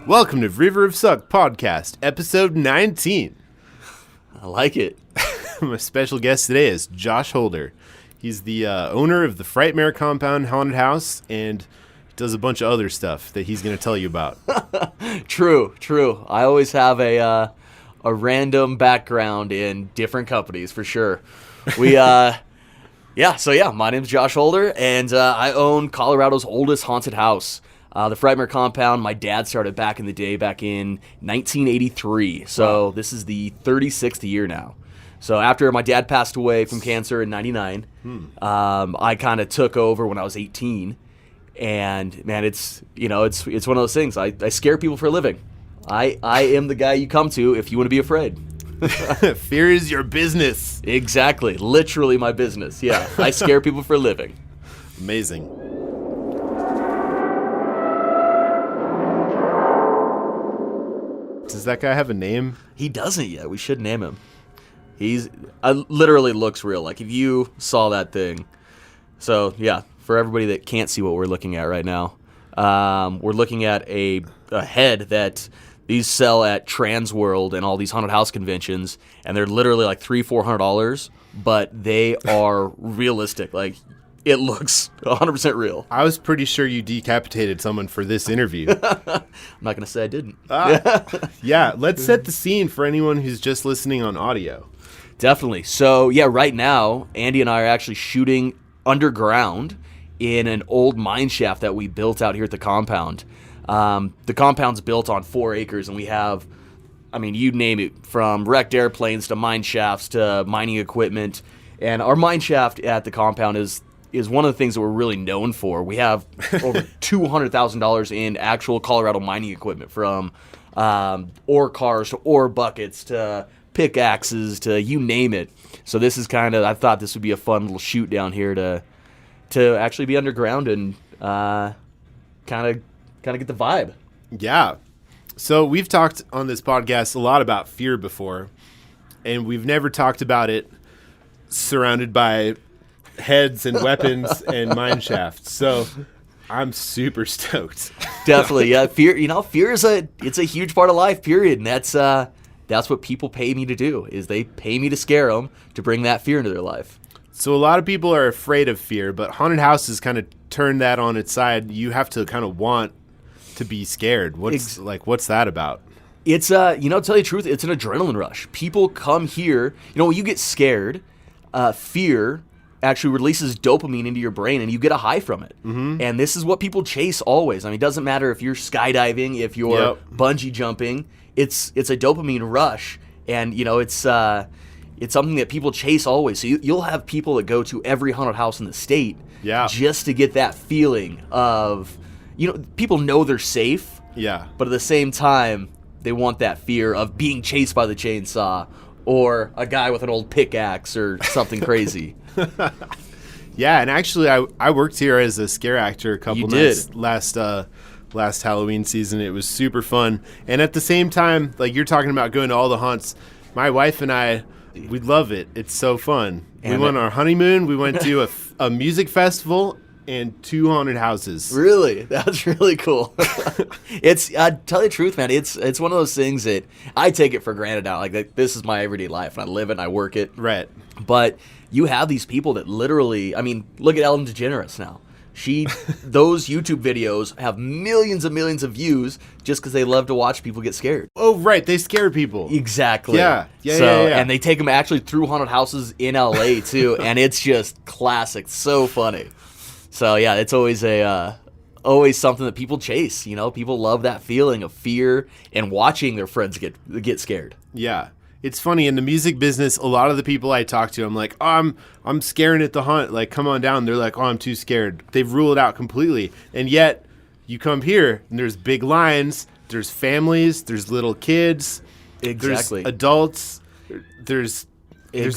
Welcome to River of Suck Podcast, episode 19. I like it. My special guest today is Josh Holder. He's the owner of the Frightmare Compound Haunted House, and he does a bunch of other stuff that he's going to tell you about. True. I always have a random background in different companies, for sure. My name's Josh Holder, and I own Colorado's oldest haunted house. The Frightmare Compound, my dad started back in the day, back in 1983. So This is the 36th year now. So after my dad passed away from cancer in 99, I kind of took over when I was 18. And man, it's one of those things. I scare people for a living. I am the guy you come to if you want to be afraid. Fear is your business. Exactly. Literally my business. Yeah. I scare people for a living. Amazing. Does that guy have a name? He doesn't yet. We should name him. He's literally looks real. Like if you saw that thing. So yeah, for everybody that can't see what we're looking at right now, we're looking at a head that these sell at Trans World and all these haunted house conventions, and they're literally like $300-$400, but they are realistic. Like it looks 100% real. I was pretty sure you decapitated someone for this interview. I'm not gonna say I didn't. Yeah, let's set the scene for anyone who's just listening on audio. Definitely. So yeah, right now, Andy and I are actually shooting underground in an old mine shaft that we built out here at the compound. The compound's built on 4 acres, and we have, you name it, from wrecked airplanes to mine shafts to mining equipment. And our mine shaft at the compound is one of the things that we're really known for. We have over $200,000 in actual Colorado mining equipment, from ore cars to ore buckets to pickaxes to you name it. So this is I thought this would be a fun little shoot down here to actually be underground and kind of get the vibe. Yeah. So we've talked on this podcast a lot about fear before, and we've never talked about it surrounded by heads and weapons and mine shafts. So I'm super stoked. Definitely. Yeah. Fear is a huge part of life, period. And that's what people pay me to do, is they pay me to scare them, to bring that fear into their life. So a lot of people are afraid of fear, but haunted houses kind of turn that on its side. You have to kind of want to be scared. What's that about? It's tell you the truth, it's an adrenaline rush. People come here, when you get scared, fear actually releases dopamine into your brain, and you get a high from it. Mm-hmm. And this is what people chase always. It doesn't matter if you're skydiving, if you're bungee jumping, it's a dopamine rush, and it's something that people chase always. So you'll have people that go to every haunted house in the state just to get that feeling of, people know they're safe, but at the same time, they want that fear of being chased by the chainsaw or a guy with an old pickaxe or something crazy. Yeah, and actually, I worked here as a scare actor a couple nights last Halloween season. It was super fun, and at the same time, like you're talking about going to all the haunts, my wife and I, we love it. It's so fun. We went on our honeymoon. We went to a music festival and 2 haunted houses. Really? That's really cool. It's, tell you the truth, man, it's one of those things that I take it for granted now. Like this is my everyday life, and I live it and I work it. Right. But you have these people that literally, look at Ellen DeGeneres now. Those YouTube videos have millions and millions of views just because they love to watch people get scared. Oh, right. They scare people. Exactly. Yeah. And they take them actually through haunted houses in LA too. And it's just classic. So funny. So yeah, it's always always something that people chase. People love that feeling of fear and watching their friends get scared. Yeah. It's funny, in the music business, a lot of the people I talk to, I'm like, oh, I'm scaring at the haunt. Like, come on down. They're like, oh, I'm too scared. They've ruled it out completely. And yet, you come here, and there's big lines. There's families. There's little kids. Exactly. There's adults. There's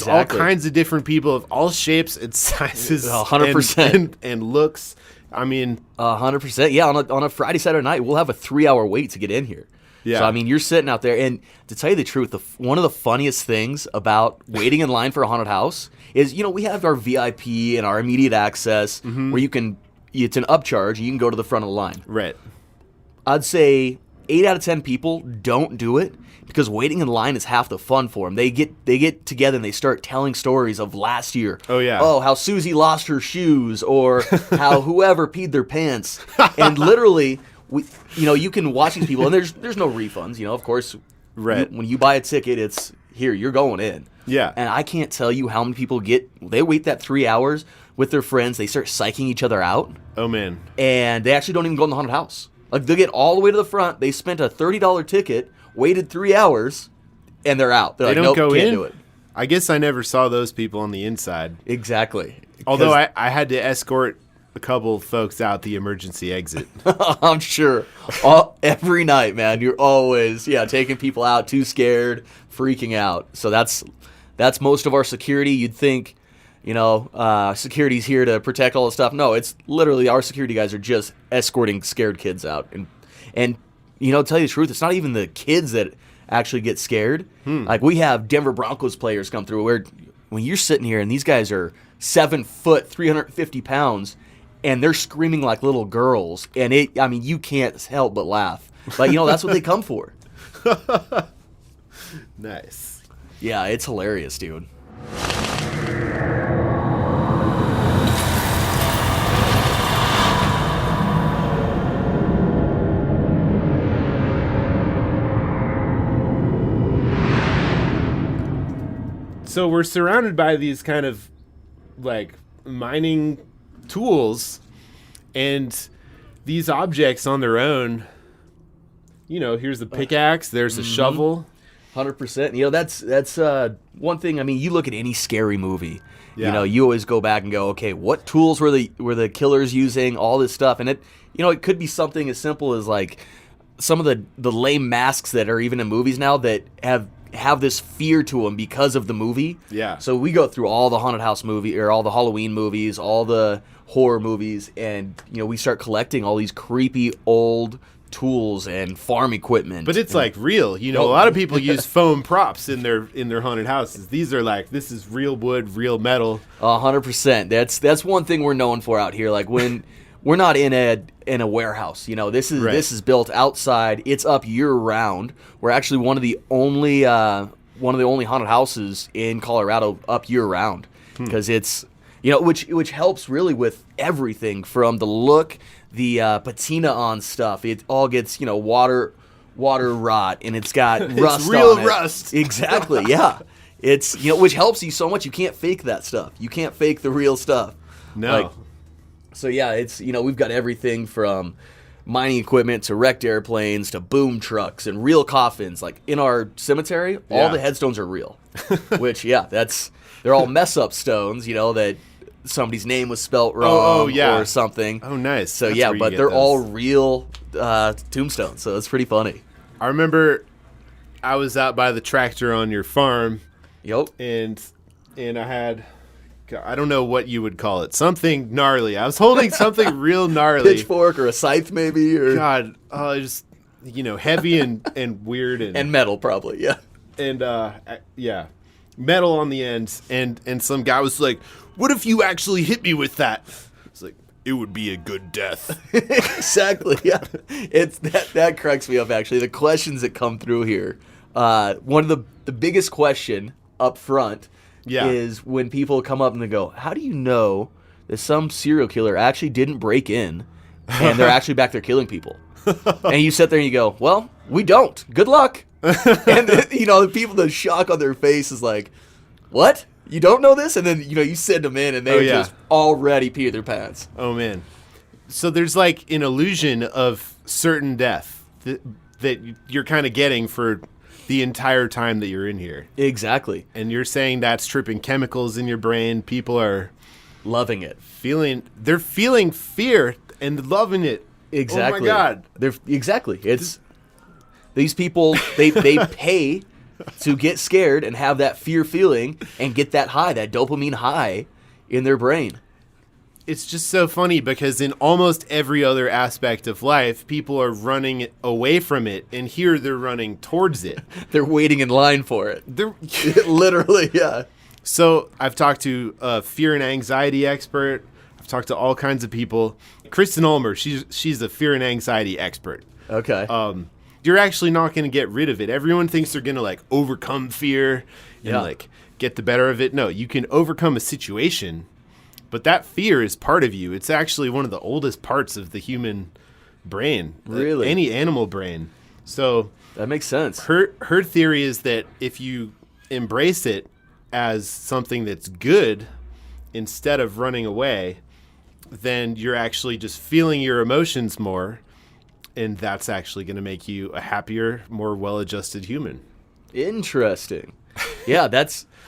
all kinds of different people of all shapes and sizes. 100%. And looks. 100%. Yeah, on a Friday, Saturday night, we'll have a 3-hour wait to get in here. Yeah. So, you're sitting out there, and to tell you the truth, one of the funniest things about waiting in line for a haunted house is, we have our VIP and our immediate access where it's an upcharge, you can go to the front of the line. Right. I'd say 8 out of 10 people don't do it because waiting in line is half the fun for them. They get together and they start telling stories of last year. Oh, yeah. Oh, how Susie lost her shoes, or how whoever peed their pants. And literally, you can watch these people, and there's no refunds. Of course, right. When you buy a ticket, it's here, you're going in. Yeah. And I can't tell you how many people they wait that 3 hours with their friends. They start psyching each other out. Oh, man. And they actually don't even go in the haunted house. Like, they'll get all the way to the front. They spent a $30 ticket, waited 3 hours, and they're out. They're they like, don't nope, go can't in? do it. I guess I never saw those people on the inside. Exactly. Although I had to escort a couple folks out the emergency exit. I'm sure. Every night, man, you're always taking people out, too scared, freaking out. So that's most of our security. You'd think, security's here to protect all this stuff. No, it's literally our security guys are just escorting scared kids out. And tell you the truth, it's not even the kids that actually get scared. Like, we have Denver Broncos players come through where when you're sitting here and these guys are 7 foot, 350 pounds, and they're screaming like little girls, and you can't help but laugh. But that's what they come for. Nice. Yeah, it's hilarious, dude. So we're surrounded by these kind of like mining tools, and these objects on their own, here's the pickaxe, there's a shovel. 100%. That's one thing. I mean, you look at any scary movie, Yeah. you always go back and go, okay, what tools were the killers using? All this stuff, and it could be something as simple as like some of the lame masks that are even in movies now that have this fear to them because of the movie. Yeah. So we go through all the haunted house movie or all the Halloween movies, all the horror movies, and we start collecting all these creepy old tools and farm equipment. But it's like real. A lot of people use foam props in their haunted houses. These are like, this is real wood, real metal. 100%. That's one thing we're known for out here. Like, when we're not in a warehouse, this is built outside. It's up year round. We're actually one of the only haunted houses in Colorado up year round, because it's which helps really with everything from the look, the patina on stuff. It all gets water rot, and it's got rust. It's real on it. rust. Exactly. Yeah. It's which helps you so much. You can't fake that stuff. You can't fake the real stuff. No. So yeah, it's we've got everything from mining equipment to wrecked airplanes to boom trucks and real coffins. Like, in our cemetery, all the headstones are real. Which they're all mess up stones, that somebody's name was spelt wrong or something. Oh, nice. So That's but they're all real tombstones. So it's pretty funny. I remember I was out by the tractor on your farm. Yep. And I had, I don't know what you would call it, something gnarly. I was holding something real gnarly. Pitchfork or a scythe maybe, or God, just heavy and weird and metal probably, yeah. And metal on the end, and some guy was like, "What if you actually hit me with that?" It's like, it would be a good death. Exactly, yeah. It's that cracks me up actually. The questions that come through here. One of the biggest question up front is when people come up and they go, how do you know that some serial killer actually didn't break in and they're actually back there killing people? And you sit there and you go, well, we don't. Good luck. And the people, the shock on their face is like, what? You don't know this? And then, you send them in and they just already pee their pants. Oh, man. So there's like an illusion of certain death that you're kind of getting for the entire time that you're in here. Exactly. And you're saying that's tripping chemicals in your brain. People are loving it. They're feeling fear and loving it. Exactly. Oh my God. Exactly. It's these people, they pay to get scared and have that fear feeling and get that high, that dopamine high in their brain. It's just so funny because in almost every other aspect of life, people are running away from it, and here they're running towards it. They're waiting in line for it. They're literally, yeah. So I've talked to a fear and anxiety expert. I've talked to all kinds of people. Kristen Ulmer, she's a fear and anxiety expert. Okay. you're actually not going to get rid of it. Everyone thinks they're going to like overcome fear and like get the better of it. No, you can overcome a situation, but that fear is part of you. It's actually one of the oldest parts of the human brain. Really? Any animal brain. So that makes sense. Her theory is that if you embrace it as something that's good instead of running away, then you're actually just feeling your emotions more, and that's actually going to make you a happier, more well-adjusted human. Interesting. Yeah,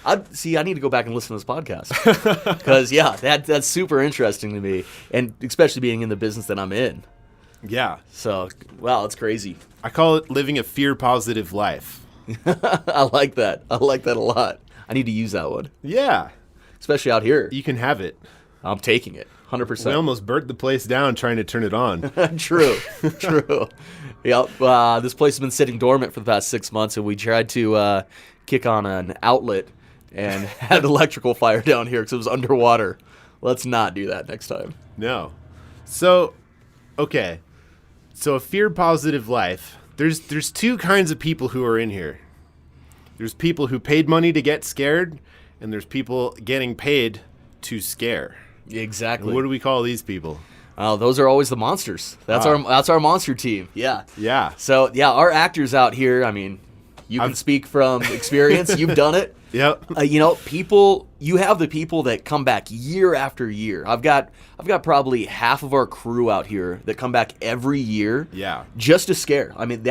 I need to go back and listen to this podcast because that's super interesting to me, and especially being in the business that I'm in. Yeah. So, wow, it's crazy. I call it living a fear-positive life. I like that. I like that a lot. I need to use that one. Yeah. Especially out here. You can have it. I'm taking it. 100%. We almost burnt the place down trying to turn it on. True. Yep. This place has been sitting dormant for the past 6 months, and we tried to kick on an outlet and had electrical fire down here because it was underwater. Let's not do that next time. No. So, okay. So a fear-positive life. There's two kinds of people who are in here. There's people who paid money to get scared, and there's people getting paid to scare. Exactly. What do we call these people? Those are always the monsters. That's our monster team. Yeah. Yeah. So our actors out here. I mean, you can speak from experience. You've done it. Yep. You have the people that come back year after year. I've got probably half of our crew out here that come back every year. Yeah. Just to scare. I mean,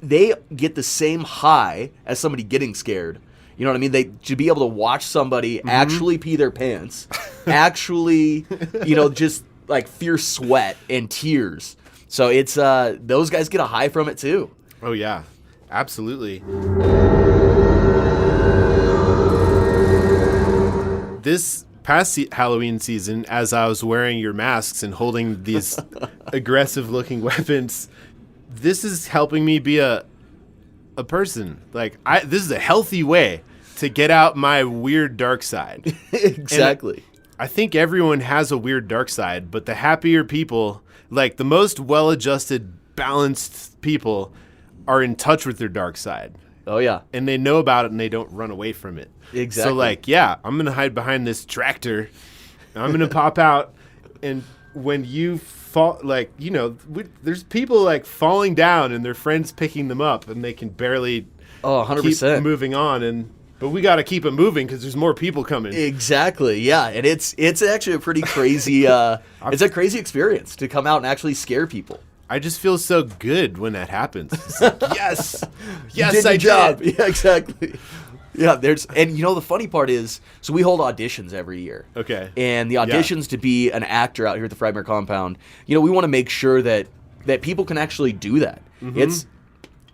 they get the same high as somebody getting scared. You know what I mean? To be able to watch somebody actually pee their pants, actually, just like fierce sweat and tears. So it's those guys get a high from it too. Oh yeah, absolutely. This past Halloween season, as I was wearing your masks and holding these aggressive-looking weapons, this is helping me be a person. Like this is a healthy way to get out my weird dark side. Exactly. And I think everyone has a weird dark side, but the happier people, like the most well-adjusted, balanced people, are in touch with their dark side. Oh yeah. And they know about it and they don't run away from it. Exactly. So like, yeah, I'm going to hide behind this tractor. And I'm going to pop out. And when you fall, like, there's people like falling down and their friends picking them up and they can barely 100%. keep moving on. But we got to keep it moving because there's more people coming. Exactly. Yeah. And it's actually a pretty crazy, it's a crazy experience to come out and actually scare people. I just feel so good when that happens. It's like, yes, you did your job. Yeah, exactly. Yeah, and the funny part is, so we hold auditions every year. Okay. And the auditions to be an actor out here at the Frightmare Compound, we want to make sure that people can actually do that. Mm-hmm.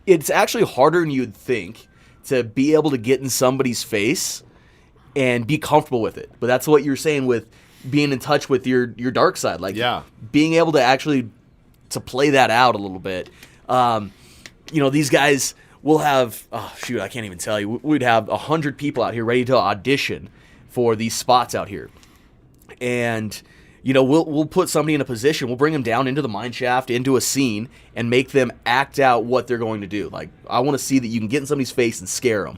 It's actually harder than you'd think to be able to get in somebody's face and be comfortable with it. But that's what you're saying with being in touch with your dark side, like being able to actually to play that out a little bit. These guys will have, I can't even tell you. We'd have 100 people out here ready to audition for these spots out here. And, we'll put somebody in a position, we'll bring them down into the mine shaft, into a scene, and make them act out what they're going to do. Like, I want to see that you can get in somebody's face and scare them.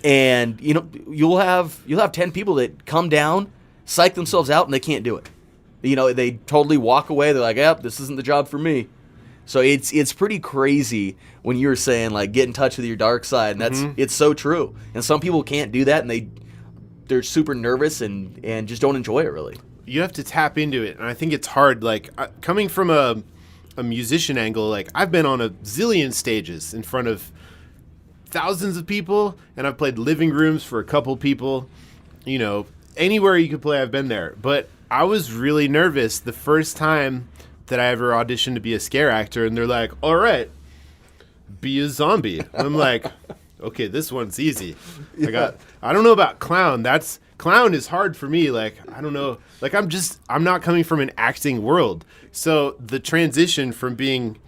And, you'll have 10 people that come down, psych themselves out, and they can't do it. They totally walk away. They're like, yep, this isn't the job for me. So it's pretty crazy when you were saying, like, get in touch with your dark side. And it's so true. And some people can't do that, and they're super nervous and just don't enjoy it, really. You have to tap into it. And I think it's hard. Like, coming from a musician angle, like, I've been on a zillion stages in front of thousands of people, and I've played living rooms for a couple people. Anywhere you could play, I've been there. But I was really nervous the first time that I ever auditioned to be a scare actor, and they're like, all right, be a zombie. And I'm like, okay, this one's easy. Yeah. I don't know about clown. Clown is hard for me. Like, I don't know. Like, I'm not coming from an acting world. So the transition from being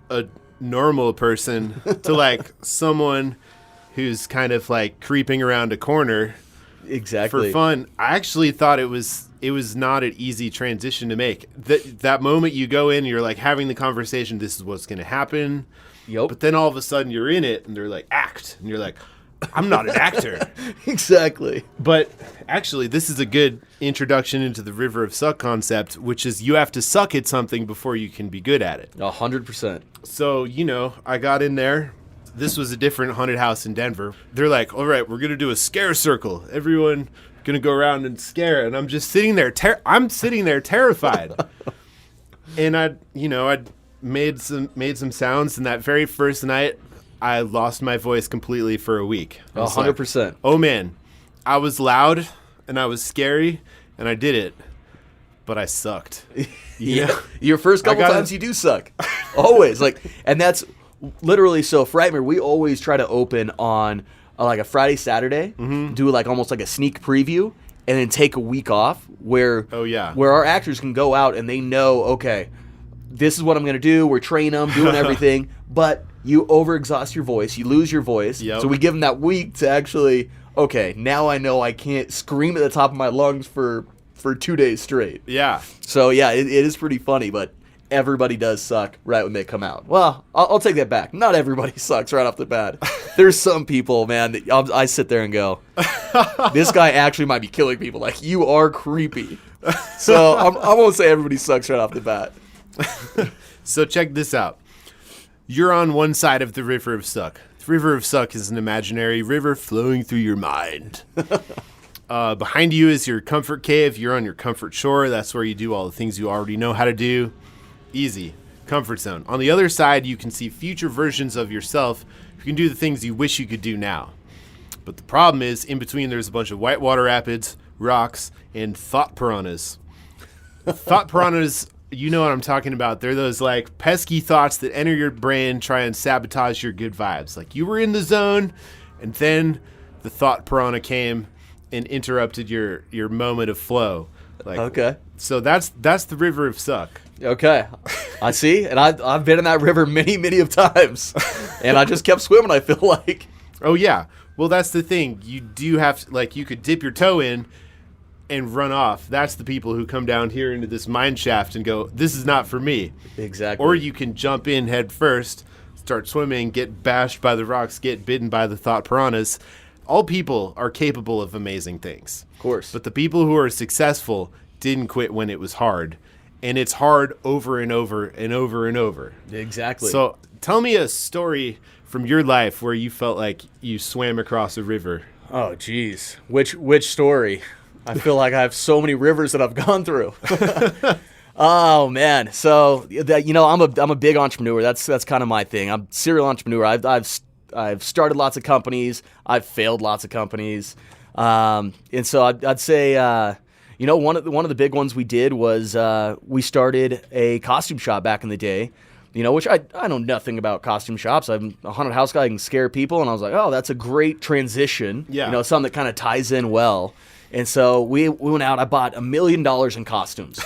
a normal person to like someone who's kind of like creeping around a corner Exactly. For fun. I actually thought it was not an easy transition to make. That moment you go in, you're like having the conversation, this is what's going to happen. Yep. But then all of a sudden you're in it and they're like, act. And you're like, I'm not an actor. Exactly. But actually, this is a good introduction into the River of Suck concept, which is you have to suck at something before you can be good at it. 100%. So, I got in there. This was a different haunted house in Denver. They're like, all right, we're going to do a scare circle. Everyone going to go around and scare. And I'm just sitting there. I'm sitting there terrified. And I'd made some sounds. And that very first night, I lost my voice completely for a week. 100%. Like, oh, man. I was loud and I was scary and I did it. But I sucked. Yeah. Your first couple times you do suck. Always. And that's literally, so Frightmare, we always try to open on like a Friday, Saturday, do like almost like a sneak preview, and then take a week off where our actors can go out and they know, okay, this is what I'm going to do. We're training them, doing everything, but you overexhaust your voice. You lose your voice. Yep. So we give them that week to actually, okay, now I know I can't scream at the top of my lungs for 2 days straight. Yeah. So, yeah, it is pretty funny, but everybody does suck right when they come out. Well, I'll take that back. Not everybody sucks right off the bat. There's some people, man, that I sit there and go, this guy actually might be killing people. Like, you are creepy. So I won't say everybody sucks right off the bat. So check this out. You're on one side of the River of Suck. The River of Suck is an imaginary river flowing through your mind. Behind you is your comfort cave. You're on your comfort shore. That's where you do all the things you already know how to do. Easy. Comfort zone. On the other side, you can see future versions of yourself who can do the things you wish you could do now. But the problem is, in between, there's a bunch of whitewater rapids, rocks, and thought piranhas. Thought piranhas, you know what I'm talking about. They're those, like, pesky thoughts that enter your brain, try and sabotage your good vibes. Like, you were in the zone, and then the thought piranha came and interrupted your moment of flow. Like, okay. So that's the River of Suck. Okay. I see. And I've been in that river many, many of times. And I just kept swimming, I feel like. Oh, yeah. Well, that's the thing. You do have to, like, you could dip your toe in and run off. That's the people who come down here into this mine shaft and go, this is not for me. Exactly. Or you can jump in head first, start swimming, get bashed by the rocks, get bitten by the thought piranhas. All people are capable of amazing things. Of course. But the people who are successful didn't quit when it was hard. And it's hard over and over and over and over. Exactly. So tell me a story from your life where you felt like you swam across a river. Oh, geez. Which story? I feel like I have so many rivers that I've gone through. Oh, man. So, I'm a big entrepreneur. That's kind of my thing. I'm a serial entrepreneur. I've started lots of companies. I've failed lots of companies. And so I'd say, one of the big ones we did was we started a costume shop back in the day, which I know nothing about costume shops. I'm a haunted house guy. I can scare people. And I was like, oh, that's a great transition. Yeah. Something that kind of ties in well. And so we went out. I bought $1 million in costumes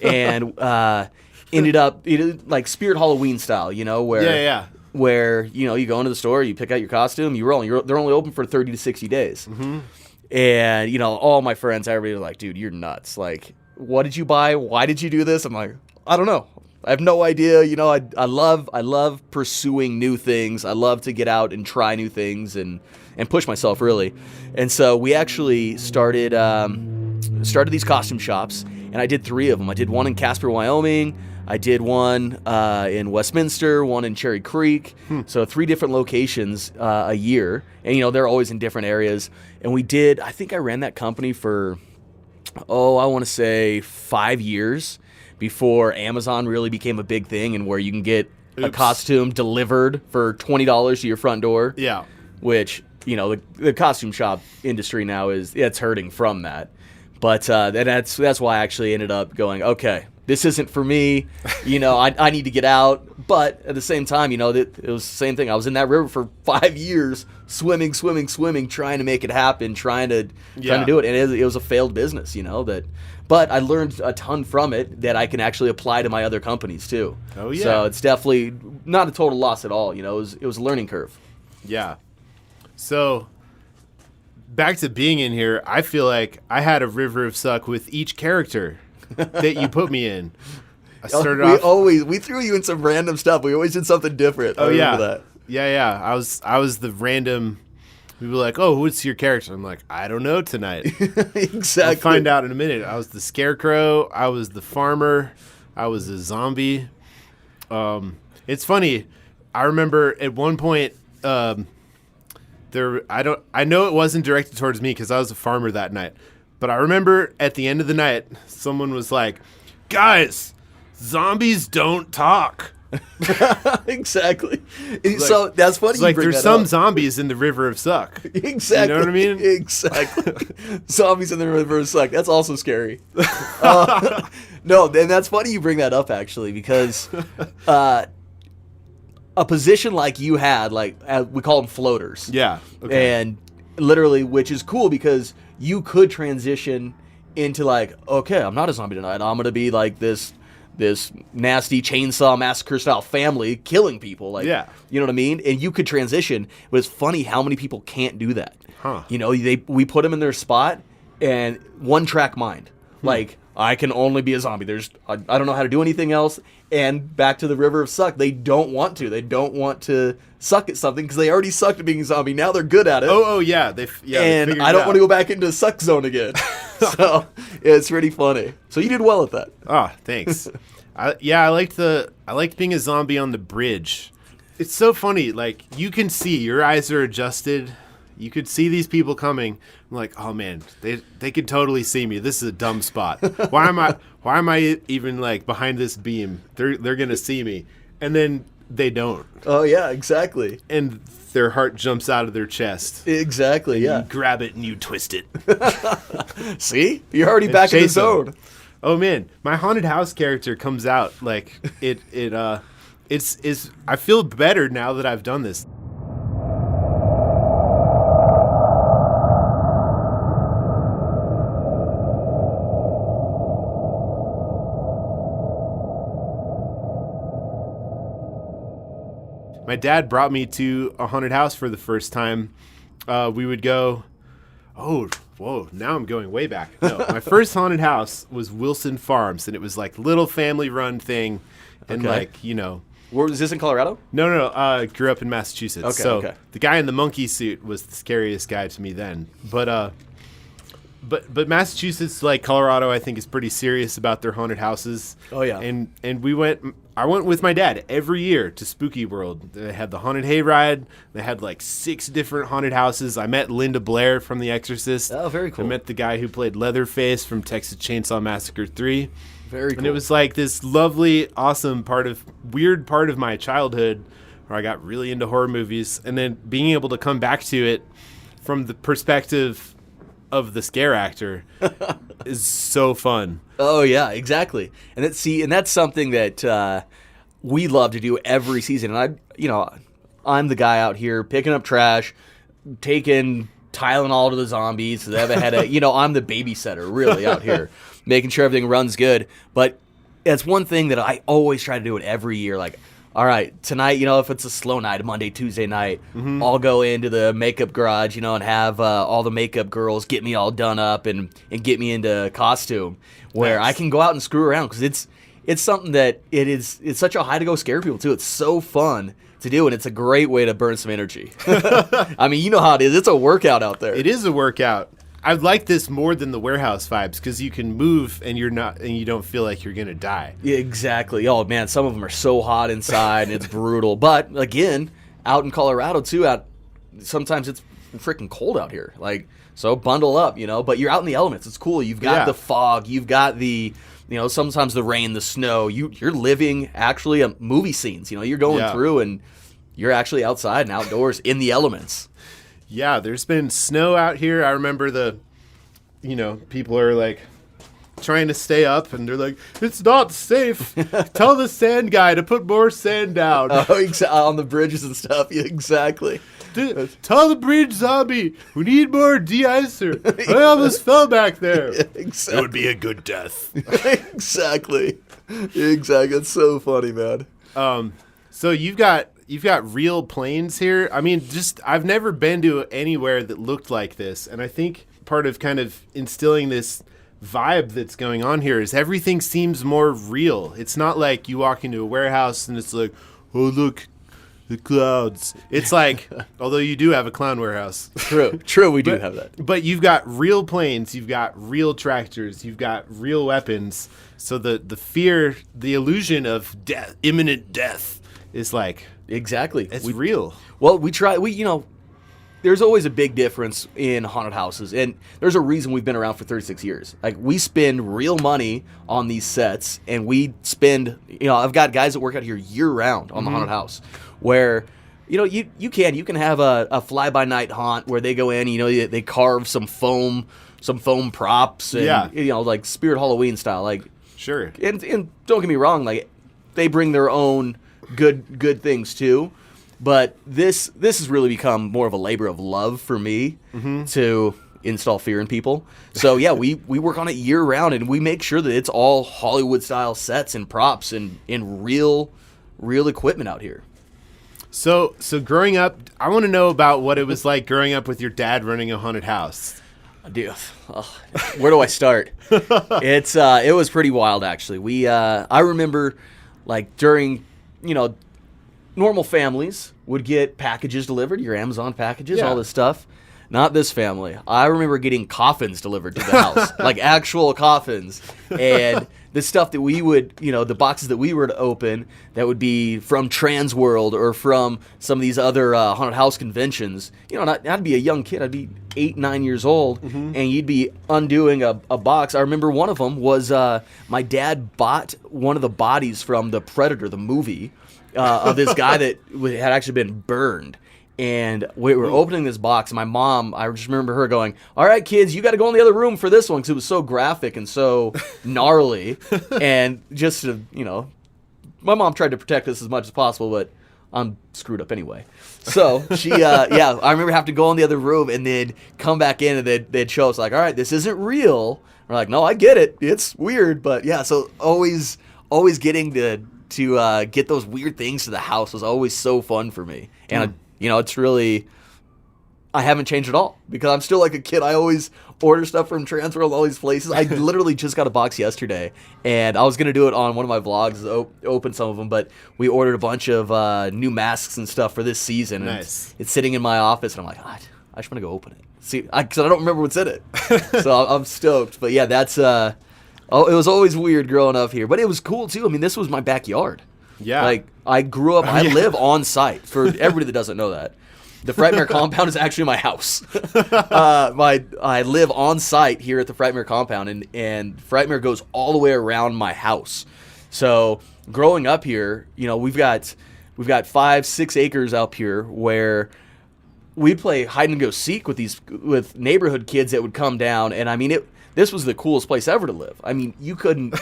and ended up like Spirit Halloween style, where you go into the store, you pick out your costume, you roll. They're only open for 30 to 60 days. Mm-hmm. And all my friends, everybody was like, dude, you're nuts. Like, what did you buy? Why did you do this? I'm like, I don't know. I have no idea. I love pursuing new things. I love to get out and try new things and push myself, really. And so we actually started these costume shops, and I did 3 of them. I did one in Casper, Wyoming. I did one in Westminster, one in Cherry Creek. So 3 different locations a year. And, they're always in different areas. And I think I ran that company for, I want to say 5 years before Amazon really became a big thing and where you can get a costume delivered for $20 to your front door. Yeah. Which, the costume shop industry now it's hurting from that. But that's why I actually ended up going, okay, this isn't for me. I need to get out. But at the same time, it was the same thing. I was in that river for 5 years, swimming, trying to make it happen, trying to do it. And it was a failed business, But I learned a ton from it that I can actually apply to my other companies too. Oh yeah. So it's definitely not a total loss at all. It was a learning curve. Yeah. So back to being in here, I feel like I had a river of suck with each character that you put me in. I started off. We threw you in some random stuff. We always did something different. Oh yeah, that. Yeah. I was the random. We were like, "Oh, what's your character?" I'm like, "I don't know tonight." Exactly. I'll find out in a minute. I was the scarecrow. I was the farmer. I was a zombie. It's funny. I remember at one point. I know it wasn't directed towards me because I was a farmer that night. But I remember at the end of the night, someone was like, "Guys, zombies don't talk." Exactly. So that's funny. It's like there's some zombies in the river of suck. Exactly. You know what I mean? Exactly. Zombies in the river of suck. That's also scary. No, and that's funny you bring that up actually because a position like you had, like we call them floaters. Yeah. Okay. And literally, which is cool because you could transition into like, okay, I'm not a zombie tonight. I'm gonna be like this nasty chainsaw massacre style family killing people. Like, yeah. You know what I mean? And you could transition, but it's funny how many people can't do that. Huh. You know, we put them in their spot and one track mind. Like, I can only be a zombie. I don't know how to do anything else. And back to the river of suck, they don't want to. They don't want to suck at something because they already sucked at being a zombie. Now they're good at it. Oh yeah. And I don't want to go back into suck zone again. So it's pretty funny. So you did well at that. Ah, thanks. I liked being a zombie on the bridge. It's so funny. Like you can see your eyes are adjusted. You could see these people coming. I'm like, oh man, they could totally see me. This is a dumb spot. Why am I even like behind this beam? They're gonna see me, and then they don't. Oh yeah, exactly. And their heart jumps out of their chest. Exactly. Yeah. You grab it and you twist it. See, you're already back in the zone. Oh man, my haunted house character comes out like it's. I feel better now that I've done this. My dad brought me to a haunted house for the first time. We would go. Oh, whoa! Now I'm going way back. No, my first haunted house was Wilson Farms, and it was like little family-run thing, and like Where was this in Colorado? No. Grew up in Massachusetts. Okay. So okay. The guy in the monkey suit was the scariest guy to me then. But Massachusetts, like Colorado, I think is pretty serious about their haunted houses. Oh yeah. And I went with my dad every year to Spooky World. They had the haunted hayride. They had like 6 different haunted houses. I met Linda Blair from The Exorcist. Oh, very cool. I met the guy who played Leatherface from Texas Chainsaw Massacre 3. Very cool. And it was like this lovely, awesome weird part of my childhood where I got really into horror movies. And then being able to come back to it from the perspective of the scare actor is so fun. Oh yeah, exactly. And that's something that we love to do every season. And I'm the guy out here picking up trash, taking Tylenol to the zombies so they have a headache. I'm the babysitter really out here, making sure everything runs good. But it's one thing that I always try to do it every year. Like, all right, tonight, if it's a slow night, a Monday, Tuesday night, I'll go into the makeup garage, and have all the makeup girls get me all done up and get me into costume where I can go out and screw around because it's something that it's such a high to go scare people too. It's so fun to do, and it's a great way to burn some energy. I mean, you know how it is. It's a workout out there. It is a workout. I like this more than the warehouse vibes because you can move and you don't feel like you're gonna die. Yeah, exactly. Oh man, some of them are so hot inside and it's brutal. But again, out in Colorado too, sometimes it's freaking cold out here. Like, so bundle up, But you're out in the elements. It's cool. You've got the fog. You've got the sometimes the rain, the snow. You're living actually movie scenes. You're going through and you're actually outside and outdoors in the elements. Yeah, there's been snow out here. I remember people are like trying to stay up and they're like, it's not safe. Tell the sand guy to put more sand down. Oh, on the bridges and stuff. Yeah, exactly. Tell the bridge zombie we need more de-icer. I almost fell back there. Yeah, exactly. It would be a good death. Exactly. It's so funny, man. So you've got real planes here. I mean, just I've never been to anywhere that looked like this, and I think part of kind of instilling this vibe that's going on here is everything seems more real. It's not like you walk into a warehouse and it's like, oh look, the clouds. It's like, although you do have a clown warehouse. True, we do have that. But you've got real planes, you've got real tractors, you've got real weapons. So the fear, the illusion of death, imminent death, is like exactly. It's real. Well, there's always a big difference in haunted houses, and there's a reason we've been around for 36 years. Like, we spend real money on these sets, and we spend, I've got guys that work out here year-round on the haunted house, where, you can have a fly-by-night haunt where they go in, they carve some foam props, and, like Spirit Halloween style, like. Sure. And don't get me wrong, like, they bring their own good things, too. But this has really become more of a labor of love for me to install fear in people. So, yeah, we work on it year-round, and we make sure that it's all Hollywood-style sets and props and real equipment out here. So growing up, I want to know about what it was like growing up with your dad running a haunted house. Dude, where do I start? It was pretty wild, actually. I remember, like, during, normal families would get packages delivered, your Amazon packages, all this stuff. Not this family. I remember getting coffins delivered to the house, like actual coffins. And the stuff that we would, the boxes that we were to open that would be from Transworld or from some of these other haunted house conventions. I'd be a young kid. I'd be 8, 9 years old, and you'd be undoing a box. I remember one of them was my dad bought one of the bodies from the Predator, the movie, of this guy that had actually been burned. And we were opening this box, and my mom, I just remember her going, all right, kids, you got to go in the other room for this one, because it was so graphic and so gnarly. And just to, my mom tried to protect us as much as possible, but I'm screwed up anyway. So she, I remember having to go in the other room and then come back in, and they'd show us, like, all right, this isn't real. We're like, no, I get it. It's weird. But, yeah, so always getting to get those weird things to the house was always so fun for me. And, it's really, I haven't changed at all, because I'm still like a kid. I always order stuff from Transworld, all these places. I literally just got a box yesterday, and I was going to do it on one of my vlogs, open some of them, but we ordered a bunch of new masks and stuff for this season. Nice. And it's sitting in my office, and I'm like, I just want to go open it. See, because I don't remember what's in it. So I'm stoked. But yeah, that's, it was always weird growing up here, but it was cool too. I mean, this was my backyard. Yeah. Like, I grew up, I live on site. For everybody that doesn't know that, the Frightmare Compound is actually my house. I live on site here at the Frightmare Compound, and Frightmare goes all the way around my house. So growing up here, we've got 5-6 acres up here where we play hide and go seek with neighborhood kids that would come down, and I mean this was the coolest place ever to live. I mean, you couldn't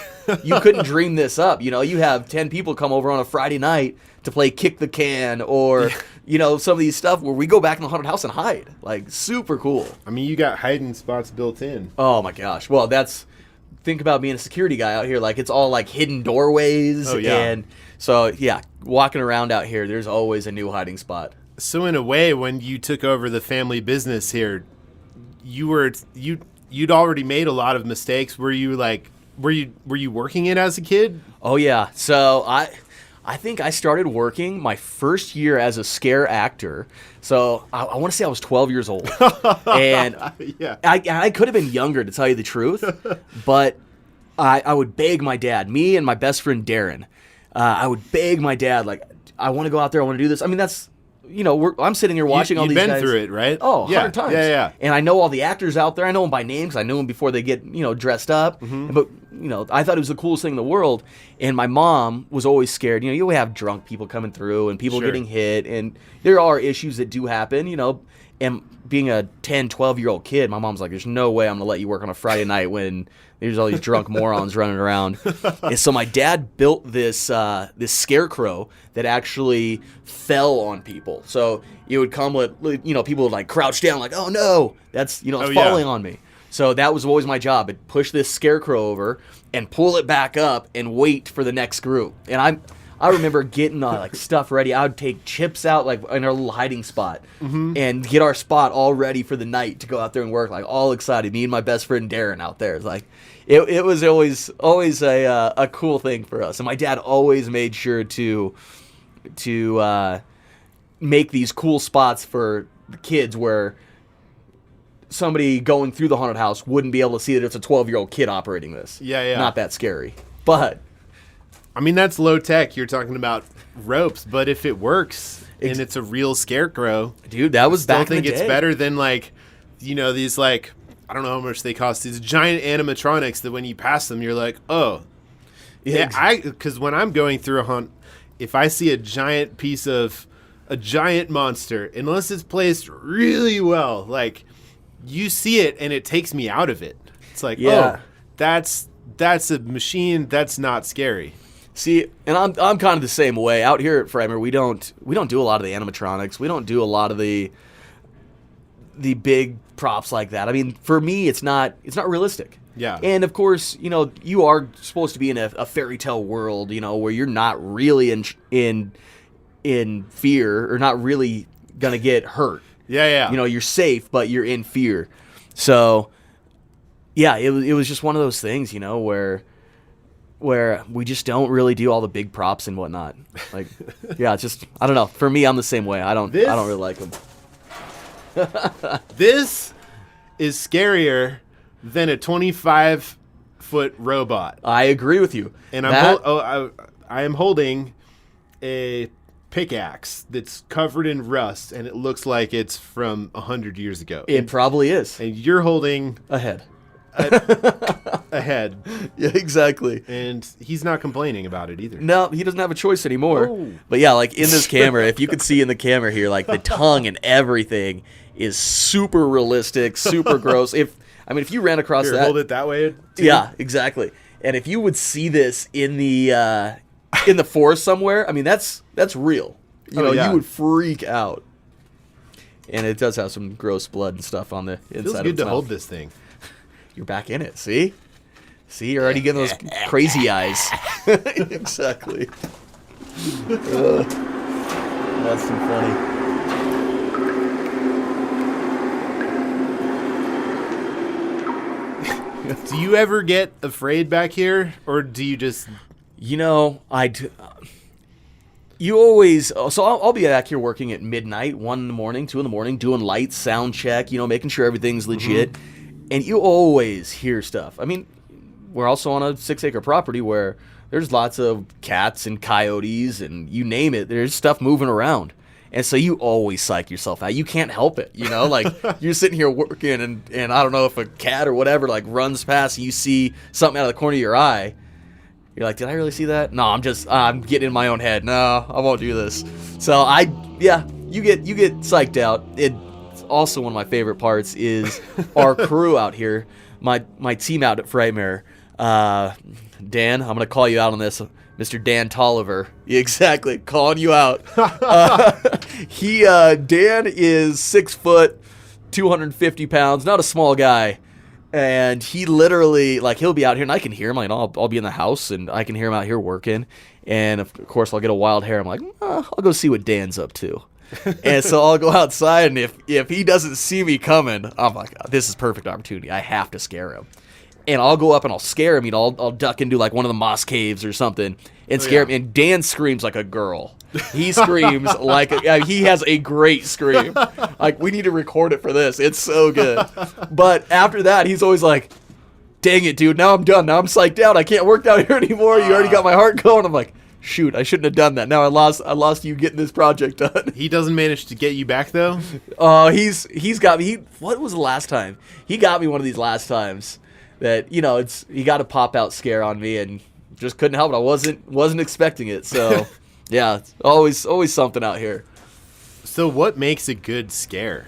dream this up. You have 10 people come over on a Friday night to play kick the can or, some of these stuff where we go back in the haunted house and hide. Like, super cool. I mean, you got hiding spots built in. Oh, my gosh. Well, think about being a security guy out here. Like, it's all, like, hidden doorways. Oh, yeah. And so, yeah, walking around out here, there's always a new hiding spot. So, in a way, when you took over the family business here, you'd already made a lot of mistakes. Were you working it as a kid? Oh yeah. So I think I started working my first year as a scare actor. So I want to say I was 12 years old, and yeah. I could have been younger, to tell you the truth, but I would beg my dad, me and my best friend Darren. I would beg my dad, like, I want to go out there. I want to do this. I mean, that's. I'm sitting here watching all these guys. You've been through it, right? Oh, 100 times. Yeah. And I know all the actors out there. I know them by name because I knew them before they get, dressed up. Mm-hmm. But, I thought it was the coolest thing in the world. And my mom was always scared. You have drunk people coming through and people getting hit. And there are issues that do happen, And being a 10, 12-year-old kid, my mom's like, there's no way I'm going to let you work on a Friday night when there's all these drunk morons running around. And so my dad built this scarecrow that actually fell on people. So it would come with, people would like crouch down like, oh no, that's, it's falling on me. So that was always my job. I'd push this scarecrow over and pull it back up and wait for the next group. And I remember getting like stuff ready. I would take chips out like in our little hiding spot and get our spot all ready for the night to go out there and work. Like all excited. Me and my best friend Darren out there. It's like it was always a cool thing for us. And my dad always made sure to make these cool spots for the kids where somebody going through the haunted house wouldn't be able to see that it's a 12-year-old kid operating this. Yeah. Not that scary. But I mean, that's low tech. You're talking about ropes, but if it works and it's a real scarecrow, dude, that was back in the day. I think it's better than like, these like, I don't know how much they cost, these giant animatronics that when you pass them, you're like, oh. Yeah, because when I'm going through a hunt, if I see a giant monster, unless it's placed really well, like, you see it and it takes me out of it. It's like, oh, that's a machine. That's not scary. See, and I'm kind of the same way. Out here at Frightmare, we don't do a lot of the animatronics. We don't do a lot of the big props like that. I mean, for me, it's not realistic. Yeah. And of course, you are supposed to be in a fairy tale world, where you're not really in fear or not really gonna get hurt. Yeah. You're safe, but you're in fear. So, yeah, it was just one of those things, where we just don't really do all the big props and whatnot. Like, yeah, it's just, I don't know. For me, I'm the same way. I don't really like them. This is scarier than a 25-foot robot. I agree with you. And I am holding a pickaxe that's covered in rust, and it looks like it's from 100 years ago. It probably is. And you're holding a head. A head. Yeah, exactly. And he's not complaining about it either. No, he doesn't have a choice anymore. Oh. But yeah, like in this camera, if you could see in the camera here, like the tongue and everything is super realistic, super gross. If you ran across Here, that, hold it that way. Too. Yeah, exactly. And if you would see this in the forest somewhere, I mean that's real. You would freak out. And it does have some gross blood and stuff on the inside. Feels good to hold this thing. You're back in it. See, you're already getting those crazy eyes. Exactly. That's too funny. Do you ever get afraid back here, or do you just? I do. You always. So I'll be back here working at midnight, 1 in the morning, 2 in the morning, doing lights, sound check. Making sure everything's legit. Mm-hmm. And you always hear stuff. I mean, we're also on a 6-acre property where there's lots of cats and coyotes and you name it. There's stuff moving around. And so you always psych yourself out. You can't help it, Like, you're sitting here working and I don't know if a cat or whatever, like, runs past and you see something out of the corner of your eye. You're like, did I really see that? No, I'm getting in my own head. No, I won't do this. So, you get psyched out. Also, one of my favorite parts is our crew out here, my team out at Frightmare. Dan, I'm going to call you out on this, Mr. Dan Tolliver. Exactly, calling you out. Dan is 6 foot, 250 pounds, not a small guy. And he literally, like, he'll be out here, and I can hear him. Like, I'll be in the house, and I can hear him out here working. And, of course, I'll get a wild hair. I'm like, I'll go see what Dan's up to. And so I'll go outside, and if he doesn't see me coming, I'm like, this is perfect opportunity. I have to scare him. And I'll go up and I'll scare him. I'll duck into like one of the moss caves or something and scare him. And Dan screams like a girl. He screams like he has a great scream. Like, we need to record it for this. It's so good. But after that, he's always like, dang it, dude. Now I'm done. Now I'm psyched out. I can't work down here anymore. You already got my heart going. I'm like, shoot, I shouldn't have done that. Now I lost you getting this project done. He doesn't manage to get you back though? He's got me. What was the last time? He got me one of these last times that, he got a pop out scare on me and just couldn't help it. I wasn't expecting it. So, yeah, it's always something out here. So what makes a good scare?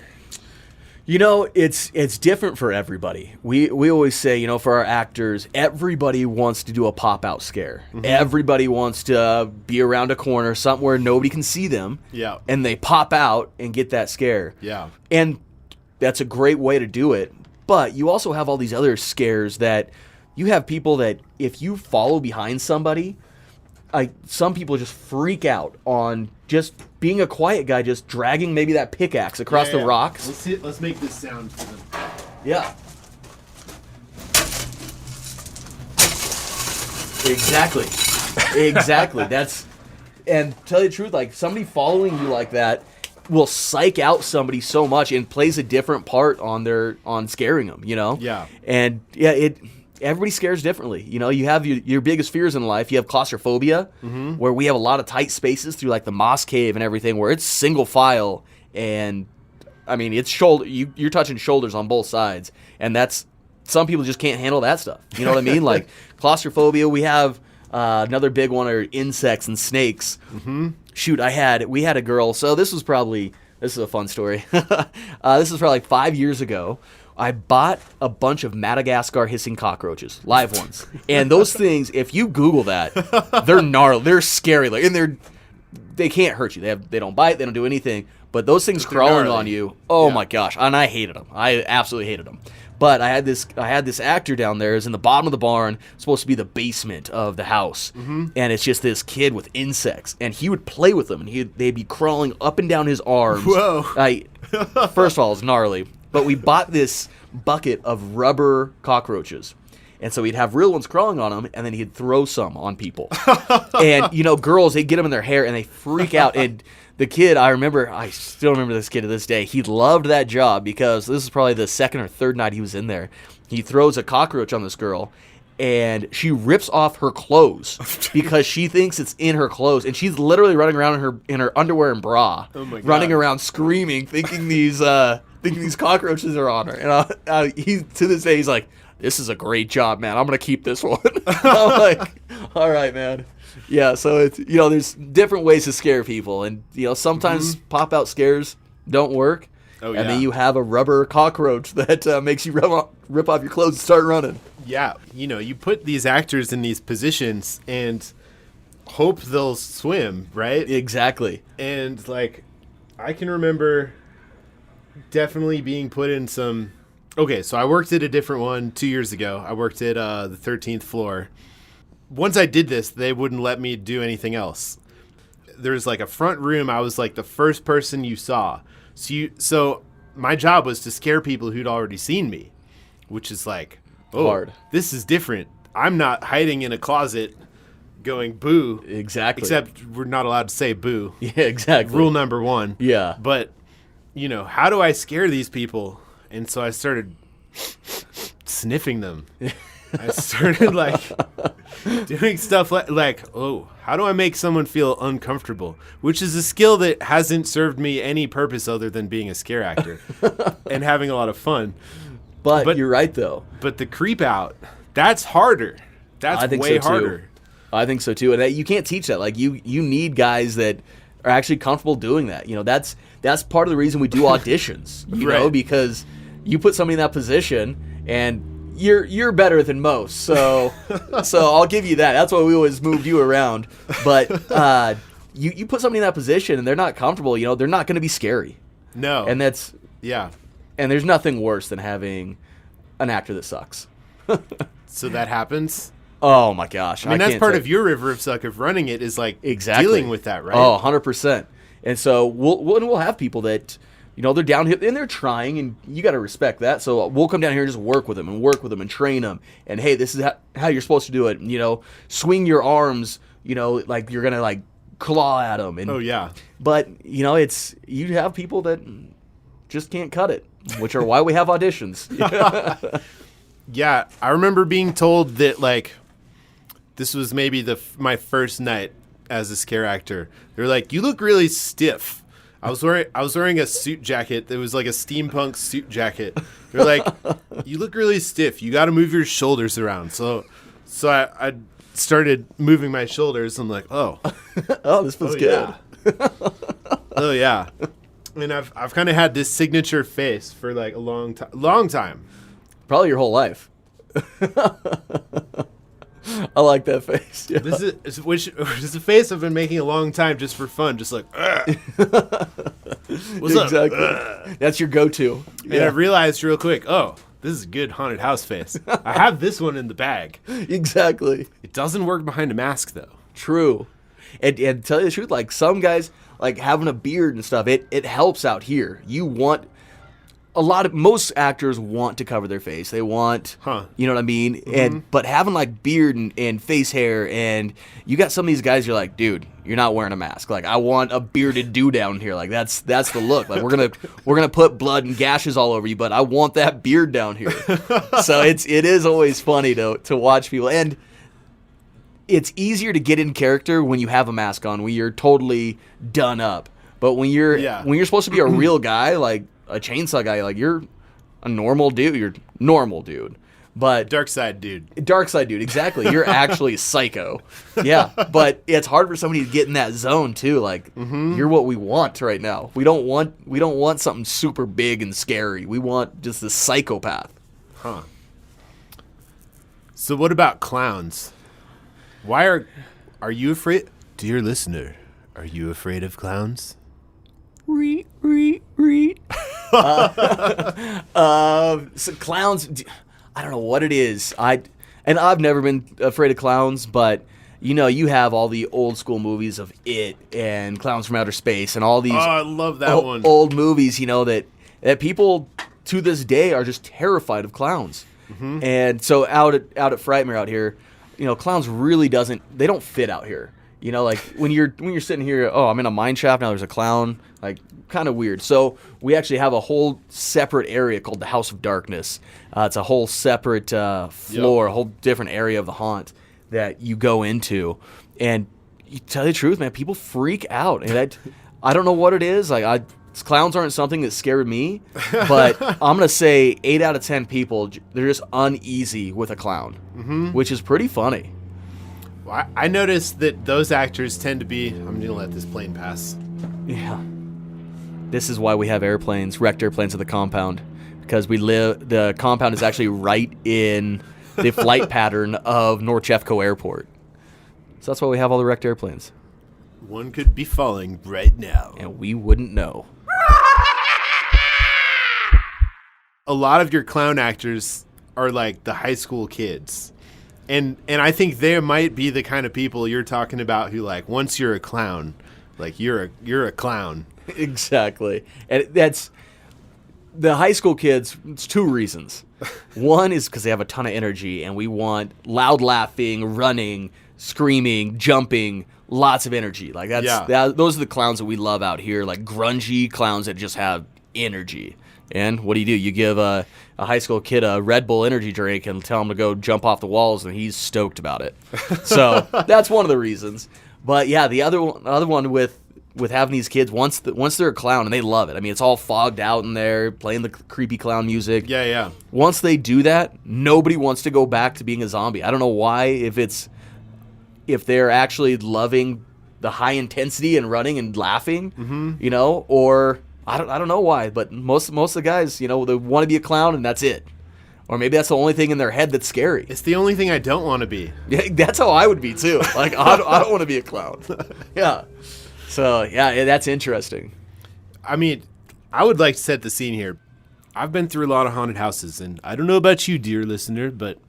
It's different for everybody. We always say, for our actors, everybody wants to do a pop-out scare. Mm-hmm. Everybody wants to be around a corner, something where nobody can see them. Yeah. And they pop out and get that scare. Yeah. And that's a great way to do it. But you also have all these other scares that you have people that if you follow behind somebody, some people just freak out on just being a quiet guy, just dragging maybe that pickaxe across the rocks. Let's make this sound for them. Yeah. Exactly. And to tell you the truth, like somebody following you like that will psych out somebody so much and plays a different part on scaring them, you know? Yeah. And yeah, everybody scares differently. You know, you have your biggest fears in life. You have claustrophobia, where we have a lot of tight spaces through like the moss cave and everything, where it's single file, and I mean it's you're touching shoulders on both sides, and that's some people just can't handle that stuff. You know what I mean? Like claustrophobia. We have another big one are insects and snakes. Shoot, we had a girl. So this is a fun story. This is probably like 5 years ago. I bought a bunch of Madagascar hissing cockroaches, live ones. And those things, if you Google that, they're gnarly. They're scary. Like, and they can't hurt you. They don't bite. They don't do anything. But those things crawling on you, my gosh. And I hated them. I absolutely hated them. But I had this actor down there. Is in the bottom of the barn, supposed to be the basement of the house, and it's just this kid with insects, and he would play with them, and they'd be crawling up and down his arms. Whoa! First of all, it's gnarly. But we bought this bucket of rubber cockroaches, and so he'd have real ones crawling on them, and then he'd throw some on people. And you know, girls, they get them in their hair, and they freak out. And the kid, I still remember this kid to this day. He loved that job because this is probably the second or third night he was in there. He throws a cockroach on this girl, and she rips off her clothes because she thinks it's in her clothes, and she's literally running around in her underwear and bra, running around screaming, thinking these cockroaches are on her. And he to this day he's like, "This is a great job, man. I'm gonna keep this one." I'm like, "All right, man." Yeah, so it's, you know, there's different ways to scare people, and you know, sometimes pop out scares don't work. And then you have a rubber cockroach that makes you rip off your clothes and start running. Yeah, you know, you put these actors in these positions and hope they'll swim, right? Exactly. And like, I can remember definitely being put in some. Okay, so I worked at a different one 2 years ago. I worked at the 13th floor. Once I did this, they wouldn't let me do anything else. There's like a front room. I was like the first person you saw. So my job was to scare people who'd already seen me, which is like, hard. This is different. I'm not hiding in a closet going boo. Exactly. Except we're not allowed to say boo. Yeah, exactly. Rule number 1. Yeah. But, you know, how do I scare these people? And so I started sniffing them. I started like doing stuff like, how do I make someone feel uncomfortable? Which is a skill that hasn't served me any purpose other than being a scare actor and having a lot of fun. But you're right, though. But the creep out, that's harder. That's way harder. I think so, too. And you can't teach that. Like, you need guys that are actually comfortable doing that. You know, that's part of the reason we do auditions, you know, because you put somebody in that position and you're better than most. So I'll give you that. That's why we always moved you around. But you put somebody in that position and they're not comfortable, you know, they're not going to be scary. No. And that's... Yeah. And there's nothing worse than having an actor that sucks. So that happens? Oh, my gosh. I mean, that's part of your river of suck of running it is, like, dealing with that, right? Oh, 100%. And so we'll have people that, you know, they're down here, and they're trying, and you got to respect that. So we'll come down here and just work with them and train them. And, hey, this is how you're supposed to do it. You know, swing your arms, you know, like you're going to, like, claw at them. And, oh, yeah. But, you know, you have people that just can't cut it, which are why we have auditions. Yeah, I remember being told that, like, this was maybe my first night as a scare actor. They were like, "You look really stiff." I was wearing a suit jacket that was like a steampunk suit jacket. They're like, "You look really stiff. You got to move your shoulders around." So I started moving my shoulders. I'm like, "Oh, this feels good." Yeah. Oh yeah. And I've kind of had this signature face for like a long time. Probably your whole life. I like that face. Yeah. This is a face I've been making a long time just for fun, just like, what's exactly. up? That's your go-to. And I realized real quick, this is a good haunted house face. I have this one in the bag. Exactly. It doesn't work behind a mask, though. True. And to tell you the truth, like some guys, like having a beard and stuff, it helps out here. Most actors want to cover their face. They want, you know what I mean? Mm-hmm. But having like beard and face hair, and you got some of these guys, you're like, dude, you're not wearing a mask. Like, I want a bearded dude down here. Like, that's the look. Like, we're gonna put blood and gashes all over you, but I want that beard down here. So it is always funny to watch people, and it's easier to get in character when you have a mask on, when you're totally done up. But when you're supposed to be a real guy, like a chainsaw guy, like you're a normal dude. You're normal dude. But dark side dude, exactly. You're actually psycho. Yeah, but it's hard for somebody to get in that zone too. Like, you're what we want right now. We don't want something super big and scary. We want just the psychopath. So what about clowns? Why are you afraid, dear listener? Are you afraid of clowns? So clowns, I don't know what it is. I've never been afraid of clowns, but you have all the old school movies of It and Clowns from Outer Space and all these I love that one. Old movies, that people to this day are just terrified of clowns. Mm-hmm. And so out at Frightmare out here, clowns really they don't fit out here. Like when you're sitting here, I'm in a mine shaft, now there's a clown, like kind of weird. So we actually have a whole separate area called the House of Darkness. It's a whole separate floor, a whole different area of the haunt that you go into. And you tell you the truth, man, people freak out. And I don't know what it is. Like clowns aren't something that scared me, but I'm going to say 8 out of 10 people, they're just uneasy with a clown, which is pretty funny. Well, I noticed that those actors tend to be... I'm going to let this plane pass. Yeah. This is why we have wrecked airplanes at the compound, because the compound is actually right in the flight pattern of North Jeffco Airport. So that's why we have all the wrecked airplanes. One could be falling right now. And we wouldn't know. A lot of your clown actors are like the high school kids. And I think they might be the kind of people you're talking about who, like, once you're a clown, like you're a clown. Exactly. And that's the high school kids. It's 2 reasons. One is because they have a ton of energy, and we want loud laughing, running, screaming, jumping, lots of energy. Like those are the clowns that we love out here, like grungy clowns that just have energy. And what do? You give a high school kid a Red Bull energy drink and tell him to go jump off the walls, and he's stoked about it. So that's one of the reasons. But yeah, the other one with having these kids, once they're a clown, and they love it. I mean, it's all fogged out in there, playing the creepy clown music. Yeah. Once they do that, nobody wants to go back to being a zombie. I don't know why, if they're actually loving the high intensity and running and laughing, or I don't know why, but most of the guys, they want to be a clown and that's it. Or maybe that's the only thing in their head that's scary. It's the only thing I don't want to be. Yeah, that's how I would be too. Like I don't want to be a clown. Yeah. So yeah, that's interesting. I mean, I would like to set the scene here. I've been through a lot of haunted houses, and I don't know about you, dear listener, but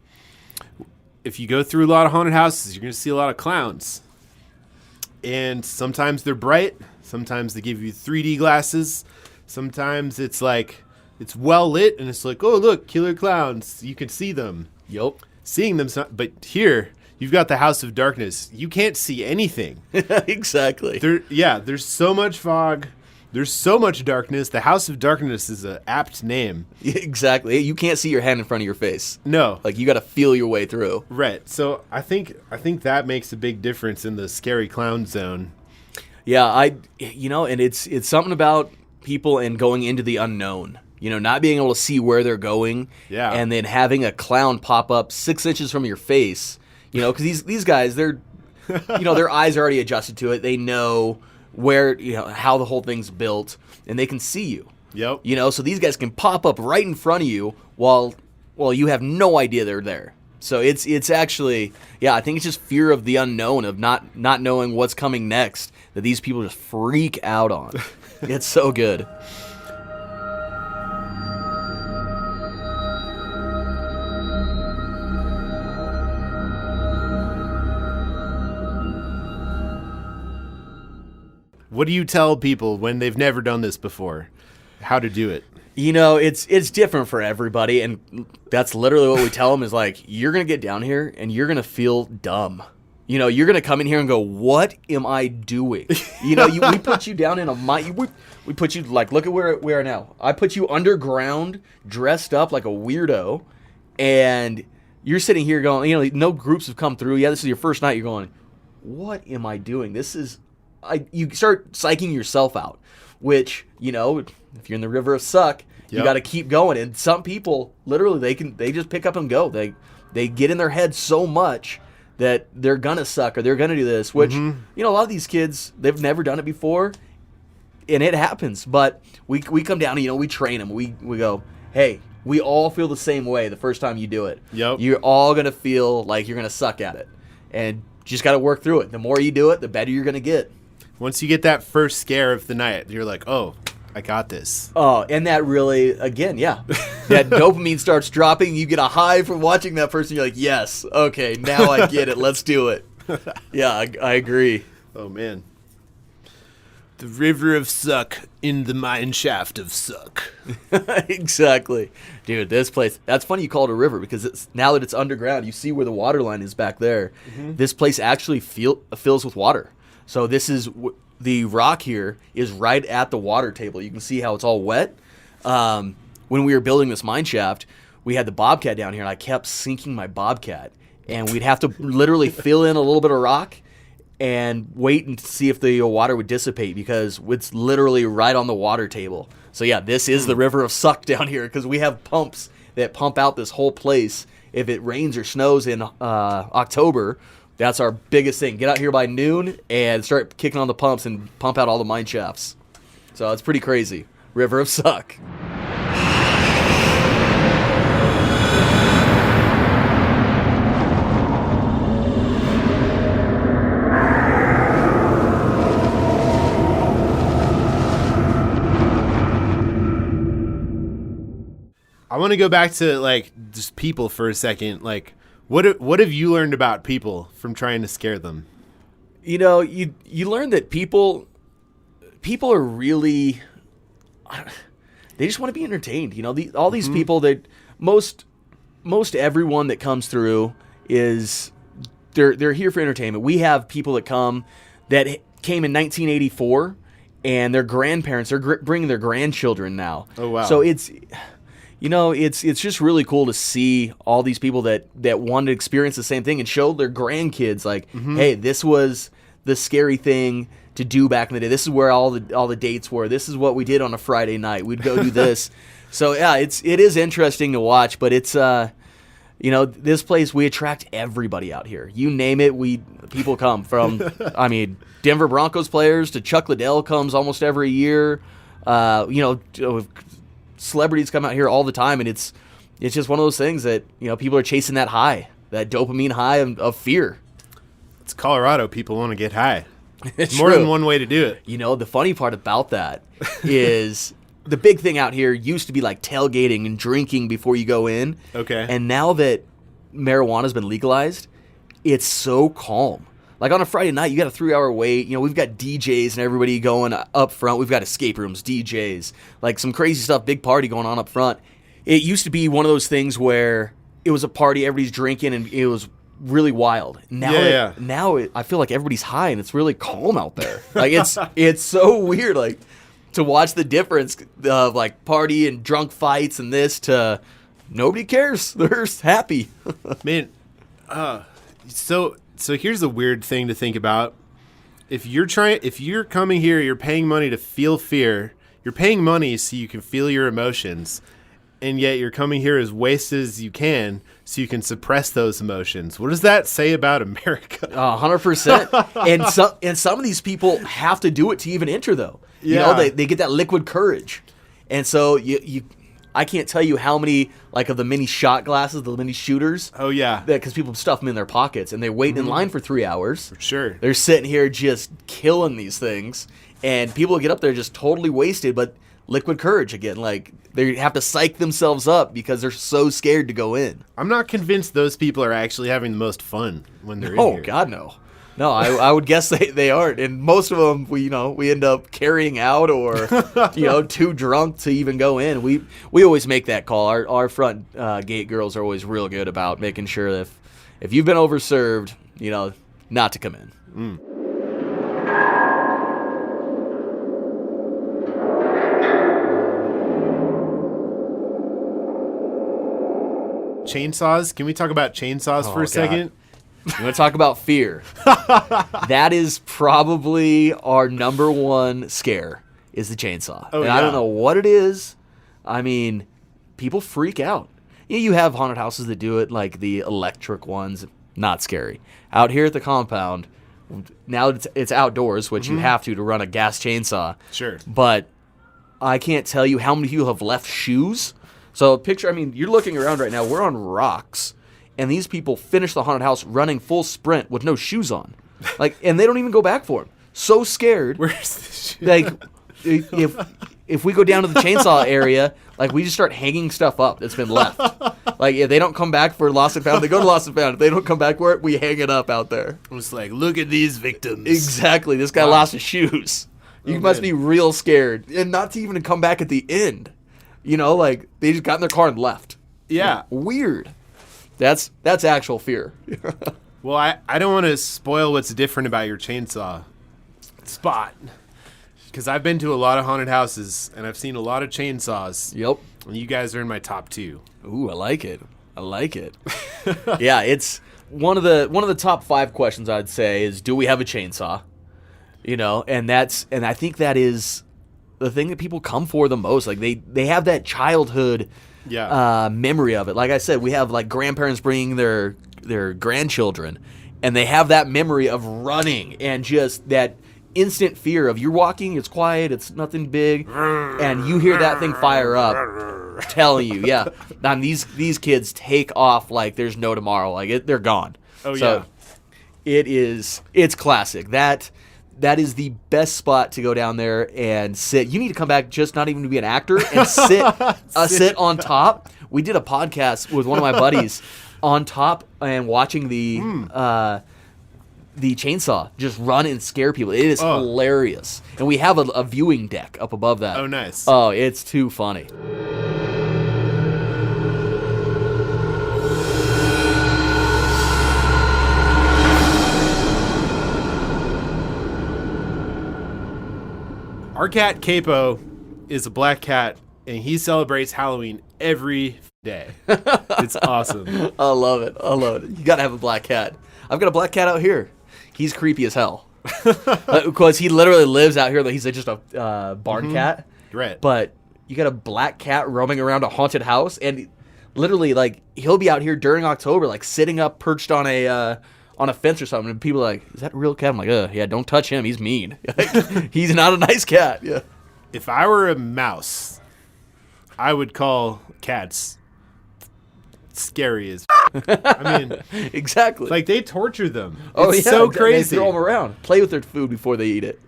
if you go through a lot of haunted houses, you're going to see a lot of clowns. And sometimes they're bright. Sometimes they give you 3D glasses. Sometimes it's like, it's well lit, and it's like, oh, look, killer clowns. You can see them. Yep. Seeing them, but here, you've got the House of Darkness. You can't see anything. Exactly. There's so much fog. There's so much darkness. The House of Darkness is an apt name. Exactly. You can't see your hand in front of your face. No. Like, you got to feel your way through. Right. So I think that makes a big difference in the scary clown zone. Yeah, and it's something about people and going into the unknown. Not being able to see where they're going. Yeah. And then having a clown pop up 6 inches from your face. Because these guys, they're, their eyes are already adjusted to it. They know where, how the whole thing's built, and they can see you. Yep. So these guys can pop up right in front of you while you have no idea they're there. So it's actually, I think it's just fear of the unknown, of not knowing what's coming next, that these people just freak out on. It's so good. What do you tell people when they've never done this before? How to do it? It's different for everybody, and that's literally what we tell them is like, you're going to get down here and you're going to feel dumb. You're going to come in here and go, what am I doing? We put you down in a mine. We put you, like, look at where we are now. I put you underground, dressed up like a weirdo, and you're sitting here going, no groups have come through. Yeah, this is your first night. You're going, what am I doing? You start psyching yourself out, which, if you're in the river of suck, you got to keep going. And some people, literally, they just pick up and go. They get in their head so much that they're gonna suck or they're gonna do this, which, a lot of these kids, they've never done it before, and it happens. But we come down and, we train them. We go, hey, we all feel the same way the first time you do it. Yep. You're all gonna feel like you're gonna suck at it, and you just got to work through it. The more you do it, the better you're gonna get. Once you get that first scare of the night, you're like, oh, I got this. Oh, and that really, again, yeah. That dopamine starts dropping. You get a high from watching that person. You're like, yes, okay, now I get it. Let's do it. Yeah, I agree. Oh, man. The river of suck in the mine shaft of suck. Exactly. Dude, this place, that's funny you call it a river because now that it's underground, you see where the water line is back there. Mm-hmm. This place actually fills with water. So this is... The rock here is right at the water table. You can see how it's all wet. When we were building this mine shaft, we had the bobcat down here, and I kept sinking my bobcat. And we'd have to literally fill in a little bit of rock and wait and see if the water would dissipate because it's literally right on the water table. So, yeah, this is the river of suck down here because we have pumps that pump out this whole place. If it rains or snows in October, that's our biggest thing. Get out here by noon and start kicking on the pumps and pump out all the mine shafts. So it's pretty crazy. River of suck. I want to go back to just people for a second. What have you learned about people from trying to scare them? You learn that people are really, they just want to be entertained. All these people that most everyone that comes through is they're here for entertainment. We have people that come that came in 1984 and their grandparents are bringing their grandchildren now. Oh wow! So it's just really cool to see all these people that want to experience the same thing and show their grandkids, hey, this was the scary thing to do back in the day. This is where all the dates were. This is what we did on a Friday night. We'd go do this. So, yeah, it is interesting to watch, but it's, this place, we attract everybody out here. You name it, people come from, Denver Broncos players to Chuck Liddell comes almost every year. Celebrities come out here all the time, and it's just one of those things that people are chasing that high, that dopamine high of fear. It's Colorado. People want to get high. It's more true. than one way to do it. The funny part about that is the big thing out here used to be like tailgating and drinking before you go in. Okay. And now that marijuana's been legalized, it's so calm. Like on a Friday night, you got a 3-hour wait. We've got DJs and everybody going up front. We've got escape rooms, DJs, like some crazy stuff, big party going on up front. It used to be one of those things where it was a party, everybody's drinking, and it was really wild. Now, I feel like everybody's high and it's really calm out there. Like it's so weird, like to watch the difference of like party and drunk fights and this to nobody cares. They're happy. Man, So here's a weird thing to think about. If you're coming here, you're paying money to feel fear. You're paying money so you can feel your emotions, and yet you're coming here as wasted as you can so you can suppress those emotions. What does that say about America? 100%. And some of these people have to do it to even enter, though. Yeah. They get that liquid courage, and so I can't tell you how many, of the mini shot glasses, the mini shooters. Oh, yeah. Because people stuff them in their pockets, and they wait in line for 3 hours. For sure. They're sitting here just killing these things, and people get up there just totally wasted, but liquid courage again. They have to psych themselves up because they're so scared to go in. I'm not convinced those people are actually having the most fun when they're in here. Oh, God, no. No, I would guess they aren't, and most of them we end up carrying out or too drunk to even go in. We always make that call. Our front gate girls are always real good about making sure that if you've been overserved, not to come in. Chainsaws? Can we talk about chainsaws for a second? You want to talk about fear? That is probably our number one scare is the chainsaw. Oh, and I don't know what it is. I mean, people freak out. You have haunted houses that do it, like the electric ones. Not scary. Out here at the compound, now it's outdoors, which you have to run a gas chainsaw. Sure. But I can't tell you how many people have left shoes. So picture, you're looking around right now. We're on rocks. And these people finish the haunted house running full sprint with no shoes on. And they don't even go back for them. So scared. Where's the shoe? If we go down to the chainsaw area, we just start hanging stuff up that's been left. If they don't come back for lost and found, they go to lost and found. If they don't come back for it, we hang it up out there. It's look at these victims. Exactly. This guy lost his shoes. You must be real scared. And not to even come back at the end. They just got in their car and left. Yeah. Weird. That's actual fear. Well, I don't want to spoil what's different about your chainsaw spot. Because I've been to a lot of haunted houses, and I've seen a lot of chainsaws. Yep. And you guys are in my top 2. Ooh, I like it. Yeah, it's one of the top 5 questions I'd say is, do we have a chainsaw? And I think that is the thing that people come for the most. They have that childhood memory of it. Like I said, we have grandparents bringing their grandchildren, and they have that memory of running and just that instant fear of you're walking, it's quiet, it's nothing big, and you hear that thing fire up, telling you, and these kids take off like there's no tomorrow, they're gone. Oh so it's classic. That is the best spot to go down there and sit. You need to come back just not even to be an actor and sit on top. We did a podcast with one of my buddies on top and watching the chainsaw just run and scare people. It is hilarious. And we have a viewing deck up above that. Oh, nice. Oh, it's too funny. Our cat, Capo, is a black cat, and he celebrates Halloween every day. It's awesome. I love it. You got to have a black cat. I've got a black cat out here. He's creepy as hell. Because he literally lives out here. He's just a barn cat. Right. But you got a black cat roaming around a haunted house, and literally, he'll be out here during October, sitting up, perched on a fence or something, and people are like, is that a real cat? I'm like, yeah, don't touch him. He's mean. He's not a nice cat. Yeah. If I were a mouse, I would call cats scary as exactly. They torture them. Oh, it's so crazy. They throw them around. Play with their food before they eat it.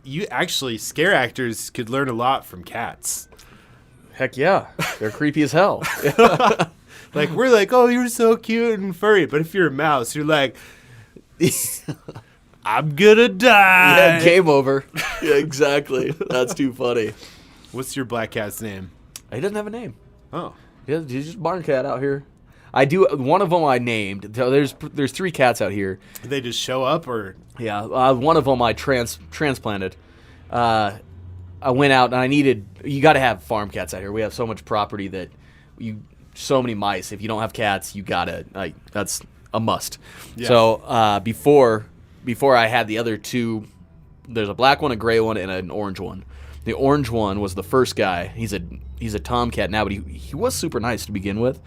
You actually, scare actors could learn a lot from cats. Heck yeah. They're creepy as hell. We're like, oh, you're so cute and furry. But if you're a mouse, you're like, I'm gonna die. Yeah, game over. Yeah, exactly. That's too funny. What's your black cat's name? He doesn't have a name. Oh. Yeah, he's just a barn cat out here. I do. One of them I named. So there's 3 cats out here. Did they just show up, or? Yeah, one of them I transplanted. I went out and I needed. You got to have farm cats out here. We have so much property that so many mice. If you don't have cats, you gotta. That's a must. Yeah. So before I had the other 2, there's a black one, a gray one, and an orange one. The orange one was the first guy. He's a tomcat now, but he was super nice to begin with.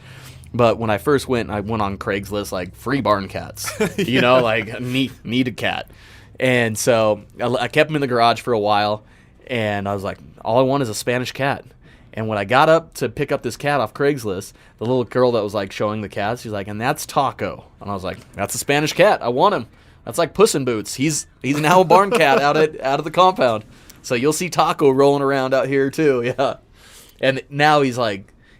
But when I first went, I went on Craigslist, free barn cats, need a cat. And so I kept him in the garage for a while, and I was like, all I want is a Spanish cat. And when I got up to pick up this cat off Craigslist, the little girl that was showing the cats, she's like, and that's Taco. And I was like, that's a Spanish cat. I want him. That's like Puss in Boots. He's now a barn cat out of the compound. So you'll see Taco rolling around out here too. Yeah. And now he's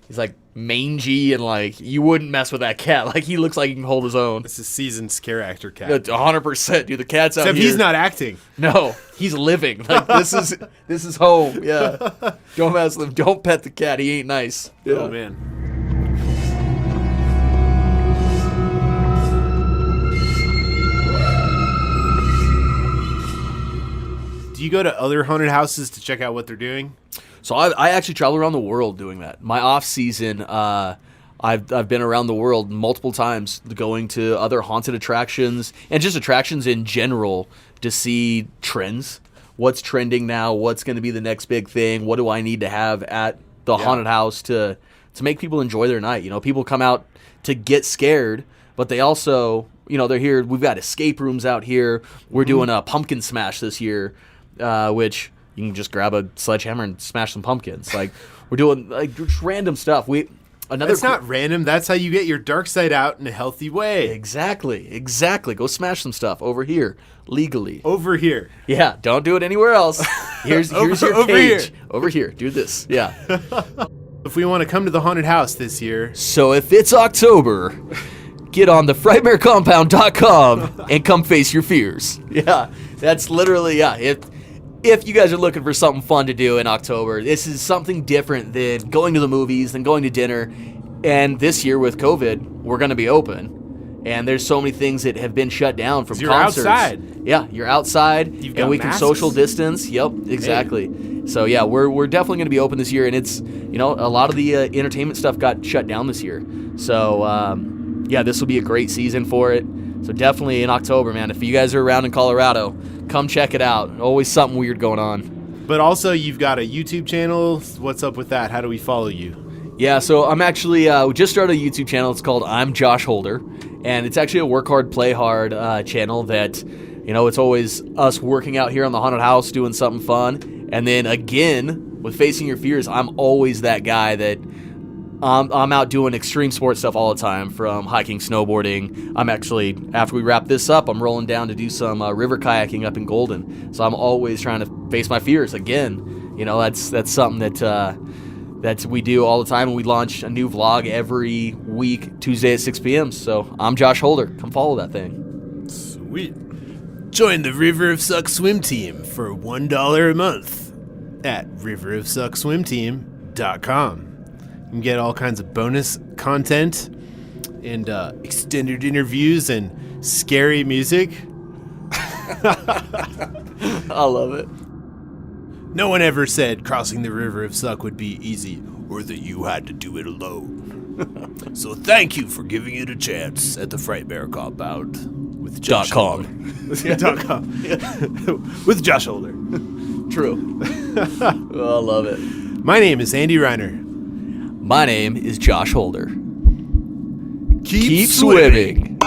He's like mangy and like you wouldn't mess with that cat. Like he looks like he can hold his own. This is seasoned scare actor cat. 100%, dude. The cat's out Except here. he's not acting. No, he's living. Like this is home. Yeah. Don't mess with him. Don't pet the cat. He ain't nice. Yeah. Oh man. Do you go to other haunted houses to check out what they're doing? So I actually travel around the world doing that. My off season, I've been around the world multiple times, going to other haunted attractions and just attractions in general to see trends. What's trending now? What's going to be the next big thing? What do I need to have at the haunted house to make people enjoy their night? You know, people come out to get scared, but they also, you know, they're here. We've got escape rooms out here. We're doing a pumpkin smash this year, which you can just grab a sledgehammer and smash some pumpkins. Like we're doing like just random stuff. That's not random. That's how you get your dark side out in a healthy way. Exactly. Go smash some stuff over here legally. Over here. Yeah. Don't do it anywhere else. Here's your over cage. here. Over here. Do this. Yeah. If we want to come to the haunted house this year, So if it's October, get on the FrightmareCompound.com and come face your fears. Yeah. That's literally If you guys are looking for something fun to do in October, this is something different than going to the movies, than going to dinner. And this year with COVID, we're going to be open. And there's so many things that have been shut down from concerts. You're outside. Yeah, you're outside, and we masks. can social distance. Yep, exactly. Hey. So yeah, we're definitely going to be open this year, and it's, you know, a lot of the entertainment stuff got shut down this year. So yeah, this will be a great season for it. So definitely in October, man. If you guys are around in Colorado, come check it out. Always something weird going on. But also, you've got a YouTube channel. What's up with that? How do we follow you? Yeah, so I'm actually we just started a YouTube channel. It's called I'm Josh Holder, and it's actually a work hard, play hard channel that, you know, it's always us working out here on the haunted house, doing something fun. And then again, with Facing Your Fears, I'm always that guy that I'm out doing extreme sports stuff all the time, from hiking, snowboarding. I'm actually, after we wrap this up, I'm rolling down to do some river kayaking up in Golden. So I'm always trying to face my fears again. You know, that's something that we do all the time, and we launch a new vlog every week, Tuesday at 6 p.m. So I'm Josh Holder. Come follow that thing. Sweet. Join the River of Suck swim team for $1 a month at riverofsuckswimteam.com. You can get all kinds of bonus content and extended interviews and scary music. I love it. No one ever said crossing the River of Suck would be easy, or that you had to do it alone. So thank you for giving it a chance at the Frightmare Compound with Josh Holder. With Josh Holder. True. Oh, I love it. My name is Andy Reiner. My name is Josh Holder. Keep swimming.